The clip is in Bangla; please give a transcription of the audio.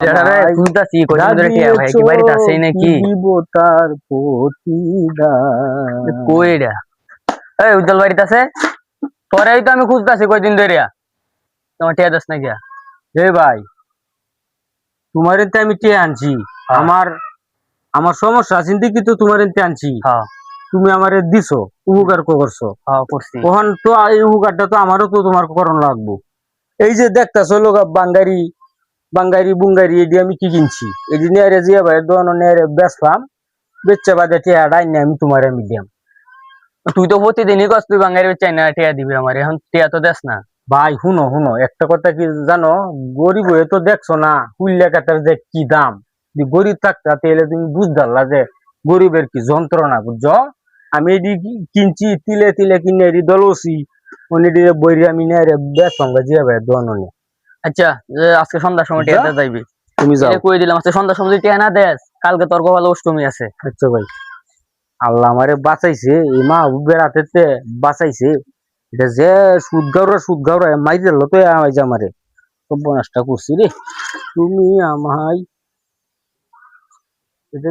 রে শুনতাছি কয়দিন ধরে টিয়া ভাই কি বাড়িতে আছেই নাকি দিব তার প্রতিদান। কই রে এই উজ্জ্বল বাড়িতে আছে তোরাই তো আমি খুঁজতাছি কয়দিন ধরে তোমার টিয়া দাস না গিয়া হে ভাই, তোমার এতে আমি টিয়া আনছি। হ্যাঁ। আমার আমার সমস্যা আছে দেখি তো তোমার এতে আনছি। হ্যাঁ তুমি আমারে দিছো, উপকার করছো। হ্যাঁ করছি ওখান তো এই উপকারটা তো আমারও তো তোমার করণ লাগবো। এই যে দেখতেছো লোক বাঙ্গারি বাঙ্গারি বুঙ্গারি এটি আমি কি কিনছি, এটি নিয়ে জিয়া ভাই দোকান নিয়ে বেচলাম, বেচা বাদে টিয়াটা আইনে আমি তোমার আমি দিলাম। তুই তো প্রতিদিনই কস তুই বাঙালি চাই না টিয়া দিবি আমার এখন টিয়া তো দেস না ভাই শুনো শুনো, একটা কথা কি জানো, গরিব হয়ে তো দেখছো না হুল্লা কাটার যে কি দাম। যদি গরিব থাকতা তাহলে তুমি বুঝদারলা যে গরিবের কি যন্ত্রণা, বুঝছো? আমি এটি কিনছি তিলে তিলে কিনে এটি দলছি, অনেক বইরে আমি নিয়ে বেচলাম জিয়া ভাই দোকান নিয়ে। আচ্ছা আজকে সন্ধ্যার সময় টিয়াটা যাইবি তুমি যাও। কই দিলাম আজকে সন্ধ্যার সময় টিয়া না দেস কালকে তোর কপালে অষ্টমী আছে আচ্ছা ভাই, আল্লাহ আমারে বাঁচাইছে, এই মা বেড়াতে বাঁচাইছে। এটা যে সুদ গাওরা মাই দিল তো আমারে সর্বনাশটা করছি রে। তুমি আমায় এটা